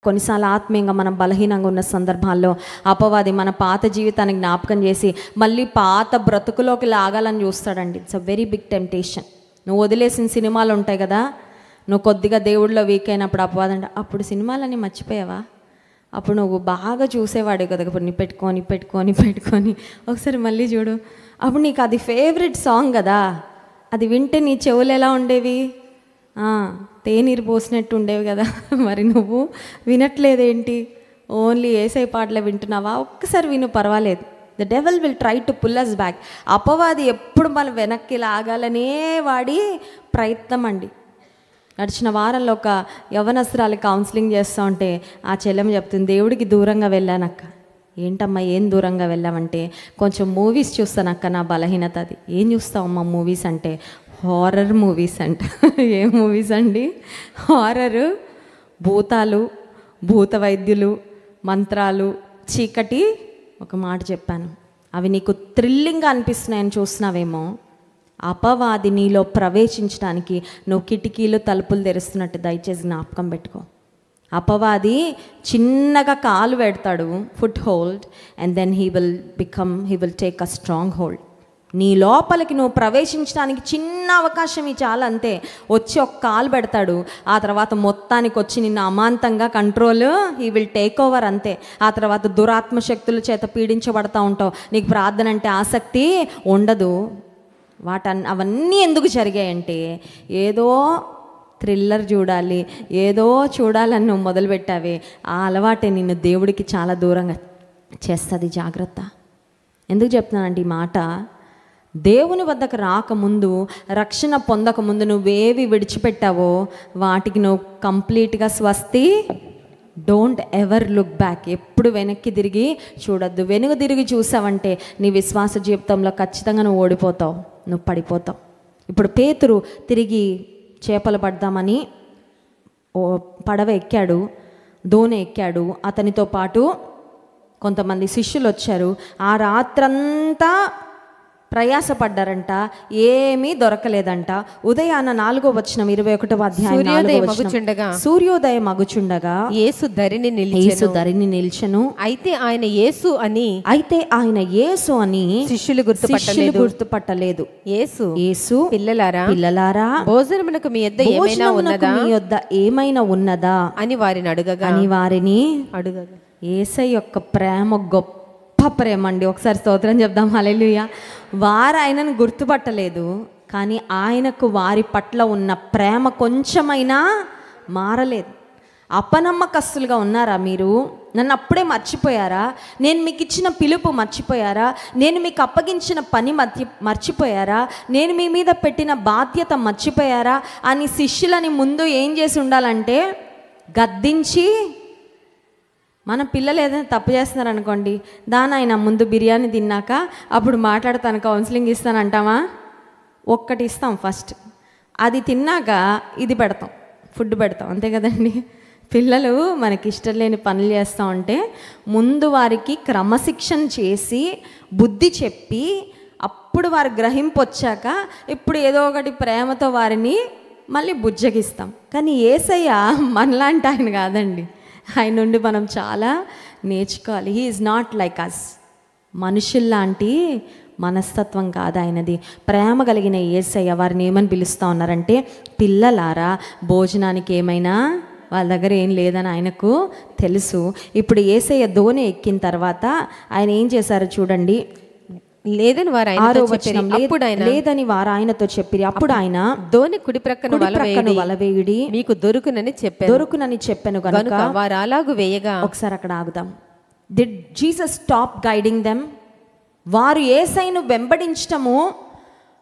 కొన్నిసార్లు ఆత్మీయంగా మనం బలహీనంగా ఉన్న సందర్భాల్లో అపవాది మన పాత జీవితాన్ని జ్ఞాపకం చేసి మళ్ళీ పాత బ్రతుకులోకి లాగాలని చూస్తాడండి. It's a very big temptation. నువ్వు వదిలేసిన సినిమాలు ఉంటాయి కదా, నువ్వు కొద్దిగా దేవుడిలో వీక్ అయినప్పుడు అపవాది అంటే, అప్పుడు సినిమాలన్నీ మర్చిపోయావా, అప్పుడు నువ్వు బాగా చూసేవాడు కదా, ఇప్పుడు నీ పెట్టుకొని ఒకసారి మళ్ళీ చూడు, అప్పుడు నీకు అది ఫేవరెట్ సాంగ్ కదా, అది వింటే నీ చెవులు ఎలా ఉండేవి, తేనీరు పోసినట్టు ఉండేవి కదా, మరి నువ్వు వినట్లేదేంటి, ఓన్లీ యేసయ్య పాటలే వింటున్నావా, ఒక్కసారి విను పర్వాలేదు. The devil will try to pull us back. అపవాది ఎప్పుడు మనం వెనక్కి లాగాలనే వాడి ప్రయత్నం అండి. గడిచిన వారంలో ఒక యవనస్త్రాలు కౌన్సిలింగ్ చేస్తూ ఉంటే ఆ చెల్లెమ్మ చెప్తుంది, దేవుడికి దూరంగా వెళ్ళానక్క. ఏంటమ్మా ఏం దూరంగా వెళ్ళామంటే, కొంచెం మూవీస్ చూస్తానక్క, నా బలహీనత అది. ఏం చూస్తావమ్మా మూవీస్ అంటే, హారర్ మూవీస్ అంట. ఏ మూవీస్ అండి? హారరు, భూతాలు, భూత వైద్యులు, మంత్రాలు, చీకటి. ఒక మాట చెప్పాను, అవి నీకు థ్రిల్లింగ్గా అనిపిస్తున్నాయని చూస్తున్నావేమో, అపవాది నీలో ప్రవేశించడానికి నువ్వు కిటికీలు తలుపులు తెరుస్తున్నట్టు దయచేసి జ్ఞాపకం పెట్టుకో. అపవాది చిన్నగా కాలు పెడతాడు, foot hold, and then he will take a strong hold. నీ లోపలికి నువ్వు ప్రవేశించడానికి చిన్న అవకాశం చాలా, అంతే. వచ్చి ఒక కాలు పెడతాడు, ఆ తర్వాత మొత్తానికి వచ్చి నిన్ను అమాంతంగా control, he will take over, అంతే. ఆ తర్వాత దురాత్మ శక్తుల చేత పీడించబడతా ఉంటావు, నీకు ప్రార్థన అంటే ఆసక్తి ఉండదు. అవన్నీ ఎందుకు జరిగాయంటే, ఏదో థ్రిల్లర్ చూడాలి, ఏదో చూడాలని నువ్వు మొదలుపెట్టావే, ఆ అలవాటే నిన్ను దేవుడికి చాలా దూరంగా చేస్తుంది. జాగ్రత్త. ఎందుకు చెప్తున్నానంటే ఈ మాట, దేవుని వద్దకు రాకముందు, రక్షణ పొందకముందు నువ్వేవి విడిచిపెట్టావో వాటికి నువ్వు కంప్లీట్గా స్వస్తి. Don't ever look back. ఎప్పుడు వెనక్కి తిరిగి చూడొద్దు. వెనుక తిరిగి చూసావంటే నీ విశ్వాస జీవితంలో ఖచ్చితంగా నువ్వు ఓడిపోతావు, నువ్వు పడిపోతావు. ఇప్పుడు పేతురు తిరిగి చేపలు పడదామని పడవ ఎక్కాడు, దోణి ఎక్కాడు. అతనితో పాటు కొంతమంది శిష్యులు వచ్చారు. ఆ రాత్రంతా ప్రయాసపడ్డారంట, ఏమీ దొరకలేదంట. ఉదయాన 4వ వచనం 21వ అధ్యాయం, సూర్యోదయం మగుచుండగా యేసు ధరిని నిల్చెను. అయితే ఆయన యేసు అని శిష్యులు గుర్తుపట్టలేదు. యేసు పిల్లలారా భోజనమునకు మీ యొద్ద ఏమైనా ఉన్నదా అని వారిని అడగగా యేసయ్య యొక్క ప్రేమ గొప్ప ప్రేమ అండి. ఒకసారి స్తోత్రం చెప్దాం. హల్లెలూయా. వారు ఆయనను గుర్తుపట్టలేదు, కానీ ఆయనకు వారి పట్ల ఉన్న ప్రేమ కొంచెమైనా మారలేదు. అపనమ్మకస్తులుగా ఉన్నారా మీరు? నన్ను అప్పుడే మర్చిపోయారా? నేను మీకు ఇచ్చిన పిలుపు మర్చిపోయారా? నేను మీకు అప్పగించిన పని మర్చిపోయారా? నేను మీ మీద పెట్టిన బాధ్యత మర్చిపోయారా అని శిష్యులని ముందు ఏం చేసి ఉండాలంటే గద్దించి, మన పిల్లలు ఏదైనా తప్పు చేస్తున్నారనుకోండి, ఆయన ముందు బిర్యానీ తిన్నాక అప్పుడు మాట్లాడతాను, కౌన్సిలింగ్ ఇస్తాను అంటామా? ఒక్కటి ఇస్తాం ఫస్ట్, అది తిన్నాక ఇది పెడతాం, ఫుడ్ పెడతాం, అంతే కదండి. పిల్లలు మనకి ఇష్టం లేని పనులు చేస్తూ ఉంటే ముందు వారికి క్రమశిక్షణ చేసి బుద్ధి చెప్పి అప్పుడు వారు గ్రహింపు వచ్చాక ఇప్పుడు ఏదో ఒకటి ప్రేమతో వారిని మళ్ళీ బుజ్జగిస్తాం. కానీ యేసయ్య మనలాంటి ఆయన కాదండి. ఆయన నుండి మనం చాలా నేర్చుకోవాలి. He is not like us. మనుషుల్లాంటి మనస్తత్వం కాదు ఆయనది. ప్రేమ కలిగిన యేసయ్య వారిని ఏమని పిలుస్తూ ఉన్నారంటే, పిల్లలారా భోజనానికి ఏమైనా, వాళ్ళ దగ్గర ఏం లేదని ఆయనకు తెలుసు. ఇప్పుడు యేసయ్య దోణి ఎక్కిన తర్వాత ఆయన ఏం చేశారో చూడండి. లేదని వారు ఆయనతో చెప్పిరి. అప్పుడు ఆయన దోణి కుడి ప్రక్కన వలవేయుడి మీకు దొరుకునని చెప్పాను కనుక వారు అలాగు వేయగా. ఒకసారి అక్కడ ఆగుదాం. Did Jesus stop guiding them? వారు యేసయ్యను వెంబడించటము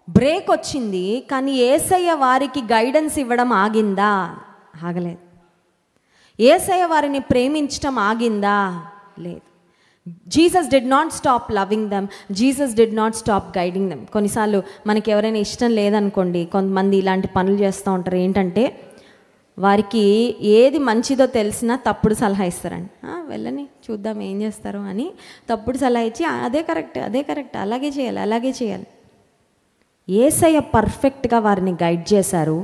బ్రేక్ వచ్చింది, కానీ యేసయ్య వారికి గైడెన్స్ ఇవ్వడం ఆగిందా? ఆగలేదు. యేసయ్య వారిని ప్రేమించటం ఆగిందా? లేదు. Jesus did not stop loving them, Jesus did not stop guiding them. కొన్నిసార్లు మనకి ఎవరైనా ఇష్టం లేదనుకోండి, కొంతమంది ఇలాంటి పనులు చేస్తూ ఉంటారు. ఏంటంటే వారికి ఏది మంచిదో తెలిసినా తప్పుడు సలహా ఇస్తారండి. వెళ్ళని చూద్దాం ఏం చేస్తారో అని తప్పుడు సలహా ఇచ్చి అదే కరెక్ట్ అలాగే చేయాలి. యేసయ్య పర్ఫెక్ట్గా వారిని గైడ్ చేశారు.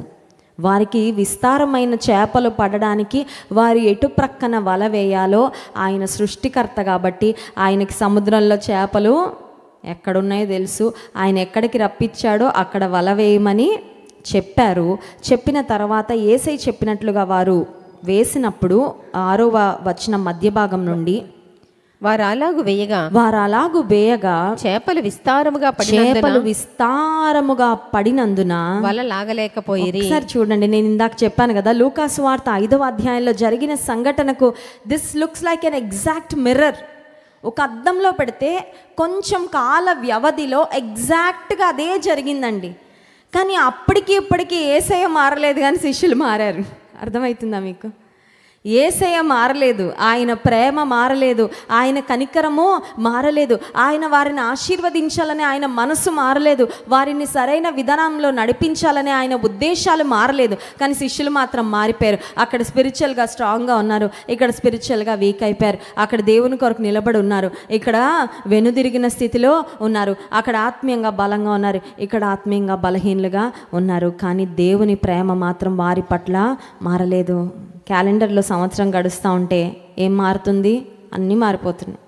వారికి విస్తారమైన చేపలు పడడానికి వారు ఎటు ప్రక్కన వల వేయాలో ఆయన సృష్టికర్త కాబట్టి ఆయనకి సముద్రంలో చేపలు ఎక్కడున్నాయో తెలుసు. ఆయన ఎక్కడికి రప్పించాడో అక్కడ వల వేయమని చెప్పారు. చెప్పిన తర్వాత యేసయ్య చెప్పినట్లుగా వారు వేసినప్పుడు 6వ వచనం మధ్య భాగం నుండి వారు అలాగు వేయగా చేపలు విస్తారముగా పడినందున వల లాగలేకపోయిరి. ఒకసారి చూడండి, నేను ఇందాక చెప్పాను కదా, లూకా సువార్త 5వ అధ్యాయంలో జరిగిన సంఘటనకు this looks like an exact mirror. ఒక అద్దంలో పెడితే కొంచెం కాల వ్యవధిలో ఎగ్జాక్ట్గా అదే జరిగిందండి. కానీ అప్పటికి ఇప్పటికీ యేసయ్య మారలేదు, కానీ శిష్యులు మారారు. అర్థమవుతుందా మీకు? యేసయ్య మారలేదు, ఆయన ప్రేమ మారలేదు, ఆయన కనికరము మారలేదు, ఆయన వారిని ఆశీర్వదించాలని ఆయన మనసు మారలేదు, వారిని సరైన విధానంలో నడిపించాలని ఆయన ఉద్దేశాలు మారలేదు. కానీ శిష్యులు మాత్రం మారిపోయారు. అక్కడ స్పిరిచువల్గా స్ట్రాంగ్గా ఉన్నారు, ఇక్కడ స్పిరిచువల్గా వీక్ అయిపోయారు. అక్కడ దేవుని కొరకు నిలబడి ఉన్నారు, ఇక్కడ వెనుదిరిగిన స్థితిలో ఉన్నారు. అక్కడ ఆత్మీయంగా బలంగా ఉన్నారు, ఇక్కడ ఆత్మీయంగా బలహీనులుగా ఉన్నారు. కానీ దేవుని ప్రేమ మాత్రం వారి పట్ల మారలేదు. క్యాలెండర్లో సంవత్సరం గడుస్తూ ఉంటే ఏం మారుతుంది? అన్నీ మారిపోతున్నాయి.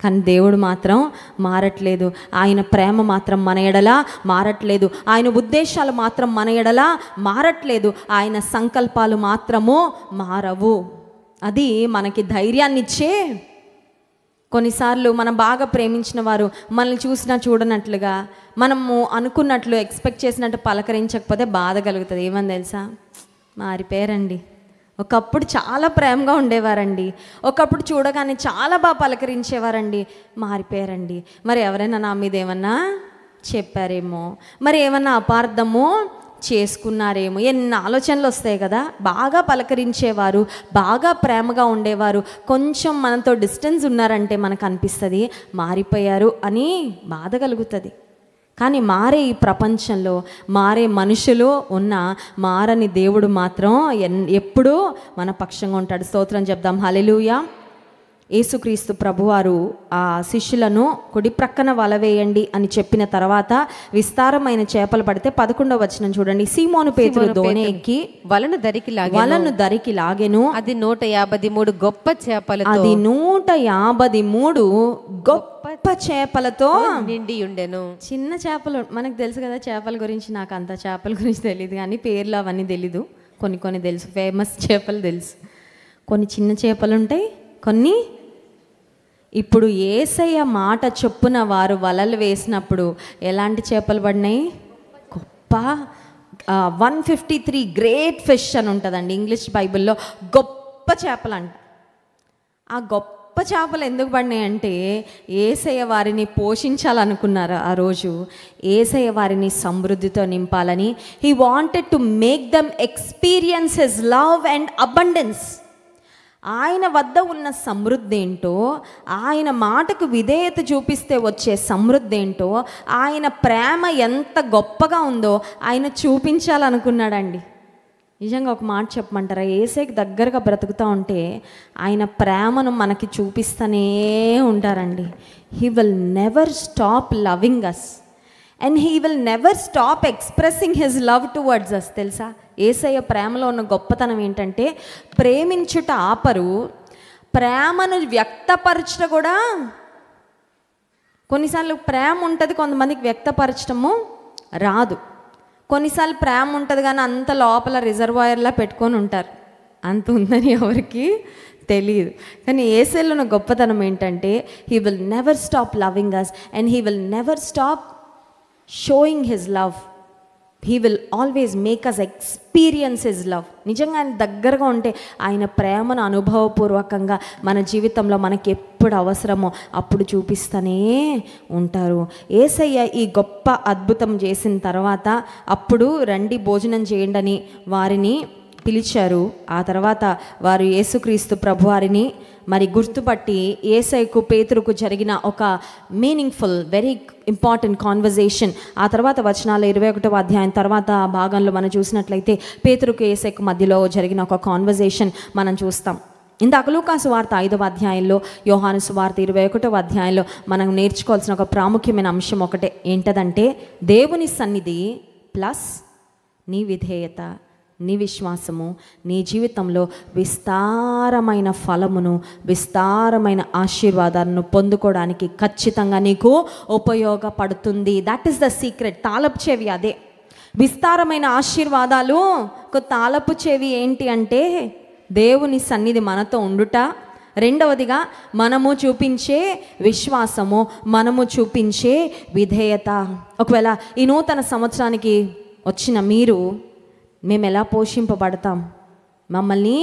కానీ దేవుడు మాత్రం మారట్లేదు. ఆయన ప్రేమ మాత్రం మన ఎడల మారట్లేదు, ఆయన ఉద్దేశాలు మాత్రం మన ఎడల మారట్లేదు, ఆయన సంకల్పాలు మాత్రము మారవు. అది మనకి ధైర్యాన్ని ఇచ్చే. కొన్నిసార్లు మనం బాగా ప్రేమించిన వారు మనల్ని చూసినా చూడనట్లుగా, మనము అనుకున్నట్లు ఎక్స్పెక్ట్ చేసినట్టు పలకరించకపోతే బాధ కలుగుతుంది. ఏమని తెలుసా? మారిపోయారండి. ఒకప్పుడు చాలా ప్రేమగా ఉండేవారండి, ఒకప్పుడు చూడగానే చాలా బాగా పలకరించేవారండి, మారిపోయారండి. మరి ఎవరైనా నా మీద ఏమన్నా చెప్పారేమో, మరి ఏమన్నా అపార్థమో చేసుకున్నారేమో, ఎన్ని ఆలోచనలు వస్తాయి కదా. బాగా పలకరించేవారు, బాగా ప్రేమగా ఉండేవారు కొంచెం మనతో డిస్టెన్స్ ఉన్నారంటే మనకు అనిపిస్తుంది మారిపోయారు అని బాధ కలుగుతుంది. కానీ మారే ఈ ప్రపంచంలో మారే మనుషులు ఉన్న మారని దేవుడు మాత్రం ఎప్పుడూ మన పక్షంగా ఉంటాడు. స్తోత్రం చెప్దాం. హల్లెలూయా. యేసుక్రీస్తు ప్రభువారు ఆ శిష్యులను కుడి ప్రక్కన వల వేయండి అని చెప్పిన తర్వాత విస్తారమైన చేపలు పడితే 11వ వచనం చూడండి. సీమోను పేతురు దోణి ఎక్కి వలను దరికి లాగెను. అది 153 గొప్ప చేపలతో, అది 153 గొప్ప చేపలతో నిండి ఉండెను. చిన్న చేపలు మనకు తెలుసు కదా, చేపల గురించి నాకు అంత చేపల గురించి తెలియదు, కానీ పేర్లు అవన్నీ తెలీదు. కొన్ని తెలుసు, ఫేమస్ చేపలు తెలుసు. కొన్ని చిన్న చేపలు ఉంటాయి, కొన్ని. ఇప్పుడు యేసయ్య మాట చొప్పున వారు వలలు వేసినప్పుడు ఎలాంటి చేపలు పడినాయి? గొప్ప 153 గ్రేట్ ఫిష్ అని ఉంటుందండి ఇంగ్లీష్ బైబిల్లో. గొప్ప చేపలు అంట. ఆ గొప్ప చేపలు ఎందుకు పడినాయి అంటే యేసయ్య వారిని పోషించాలనుకున్నారు. ఆ రోజు యేసయ్య వారిని సమృద్ధితో నింపాలని. He wanted to make them experience his love and abundance. ఆయన వద్ద ఉన్న సమృద్ధి ఏంటో, ఆయన మాటకు విధేయత చూపిస్తే వచ్చే సమృద్ధి ఏంటో, ఆయన ప్రేమ ఎంత గొప్పగా ఉందో ఆయన చూపించాలనుకున్నాడండి. నిజంగా ఒక మాట చెప్పమంటారా? యేసయ్యకి దగ్గరగా బ్రతుకుతూ ఉంటే ఆయన ప్రేమను మనకి చూపిస్తూనే ఉంటారండి. He will never stop loving us and he will never stop expressing his love towards us. తెలుసా, యేసయ్య ప్రేమలో ఉన్న గొప్పతనం ఏంటంటే ప్రేమించుట ఆపరు, ప్రేమను వ్యక్తపరచుట కూడా. కొన్నిసార్లు ప్రేమ ఉంటుంది, కొంతమందికి వ్యక్తపరచడము రాదు. కొన్నిసార్లు ప్రేమ ఉంటుంది కానీ అంత లోపల రిజర్వాయర్లా పెట్టుకొని ఉంటారు, అంత ఉందని ఎవరికి తెలియదు. కానీ యేసయ్యలో ఉన్న గొప్పతనం ఏంటంటే he will never stop loving us and he will never stop showing his love. He will always make us experience his love. నిజంగా ఆయన దగ్గరగా ఉంటే ఆయన ప్రేమను అనుభవపూర్వకంగా మన జీవితంలో మనకి ఎప్పుడు అవసరమో అప్పుడు చూపిస్తూనే ఉంటారు. యేసయ్య ఈ గొప్ప అద్భుతం చేసిన తర్వాత అప్పుడు రండి భోజనం చేయండి అని వారిని పిలిచారు. ఆ తర్వాత వారు యేసుక్రీస్తు ప్రభువారిని మరి గుర్తుపట్టి యేసయ్యకు పేతురుకు జరిగిన ఒక మీనింగ్ఫుల్ వెరీ ఇంపార్టెంట్ కాన్వర్జేషన్. ఆ తర్వాత వచనాలు 21వ అధ్యాయం తర్వాత ఆ భాగంలో మనం చూసినట్లయితే పేతురుకు యేసయ్యకు మధ్యలో జరిగిన ఒక కాన్వర్జేషన్ మనం చూస్తాం. ఇందాక లూకా సువార్త 5వ అధ్యాయంలో, యోహాను సువార్త 21వ అధ్యాయంలో మనం నేర్చుకోవాల్సిన ఒక ప్రాముఖ్యమైన అంశం ఒకటే ఏంటదంటే దేవుని సన్నిధి ప్లస్ నీ విధేయత నీ విశ్వాసము నీ జీవితంలో విస్తారమైన ఫలమును, విస్తారమైన ఆశీర్వాదాలను పొందుకోవడానికి ఖచ్చితంగా నీకు ఉపయోగపడుతుంది. That is the secret. తాళపు చెవి అదే. విస్తారమైన ఆశీర్వాదాలు తాళపు చెవి ఏంటి అంటే దేవుని సన్నిధి మనతో ఉండుట, రెండవదిగా మనము చూపించే విశ్వాసము, మనము చూపించే విధేయత. ఒకవేళ ఈ నూతన సంవత్సరానికి వచ్చిన మీరు, మేము ఎలా పోషింపబడతాం, మమ్మల్ని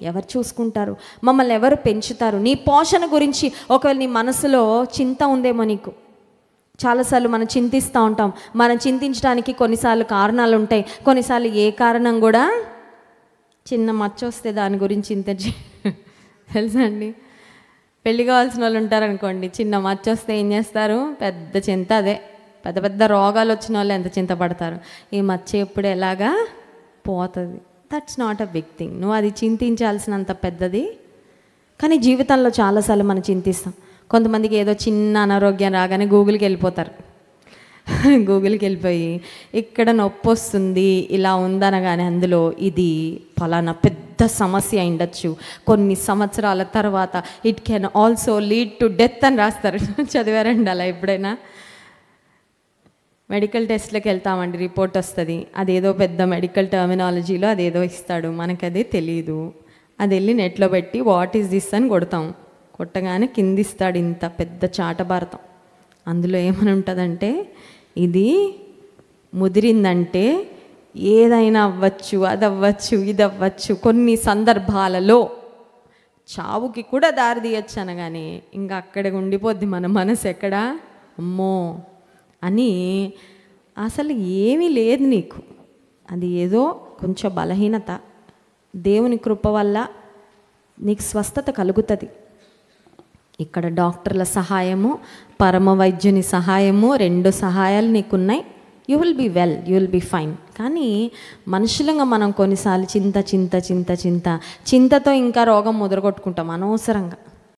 ఎవరు చూసుకుంటారు, మమ్మల్ని ఎవరు పెంచుతారు, నీ పోషణ గురించి ఒకవేళ నీ మనసులో చింత ఉందేమో నీకు. చాలాసార్లు మనం చింతిస్తూ ఉంటాం. మనం చింతించడానికి కొన్నిసార్లు కారణాలు ఉంటాయి, కొన్నిసార్లు ఏ కారణం కూడా. చిన్న మచ్చ వస్తే దాని గురించి తెలుసా అండి? పెళ్ళి కావాల్సిన వాళ్ళు ఉంటారనుకోండి, చిన్న మచ్చ వస్తే ఏం చేస్తారు? పెద్ద చింత. అదే పెద్ద పెద్ద రోగాలు వచ్చిన వాళ్ళు ఎంత చింతపడతారు. ఈ మచ్చ ఎప్పుడు ఎలాగా పోతుంది. That's not a big thing. నువ్వు అది చింతించాల్సినంత పెద్దది. కానీ జీవితంలో చాలాసార్లు మనం చింతిస్తాం. కొంతమందికి ఏదో చిన్న అనారోగ్యం రాగానే గూగుల్కి వెళ్ళిపోతారు. గూగుల్కి వెళ్ళిపోయి ఇక్కడ నొప్పి వస్తుంది ఇలా ఉందనగానే అందులో ఇది ఫలానా పెద్ద సమస్య అయిండొచ్చు, కొన్ని సంవత్సరాల తర్వాత it can also lead to death అని రాస్తారు. చదివారండి అలా ఎప్పుడైనా? మెడికల్ టెస్ట్లకు వెళ్తామండి, రిపోర్ట్ వస్తుంది, అదేదో పెద్ద మెడికల్ టర్మినాలజీలో అదేదో ఇస్తాడు, మనకు అదే తెలియదు. అది వెళ్ళి నెట్లో పెట్టి వాట్ ఈస్ దిస్ అని కొడతాం. కొట్టగానే కింది ఇస్తాడు ఇంత పెద్ద చాటభారతం. అందులో ఏమని ఉంటుందంటే, ఇది ముదిరిందంటే ఏదైనా అవ్వచ్చు, అది అవ్వచ్చు, ఇది అవ్వచ్చు, కొన్ని సందర్భాలలో చావుకి కూడా దారి తీయచ్చు అనగానే ఇంకా అక్కడ ఉండిపోద్ది మన మనసు. ఎక్కడ అమ్మో అని, అసలు ఏమీ లేదు నీకు, అది ఏదో కొంచెం బలహీనత. దేవుని కృప వల్ల నీకు స్వస్థత కలుగుతుంది. ఇక్కడ డాక్టర్ల సహాయము, పరమ వైద్యుని సహాయము, 2 సహాయాలు నీకున్నాయి. You will be well, you will be fine. కానీ మనుషులంగా మనం కొన్నిసార్లు చింతతో ఇంకా రోగం ముదరగొట్టుకుంటాం అనవసరంగా.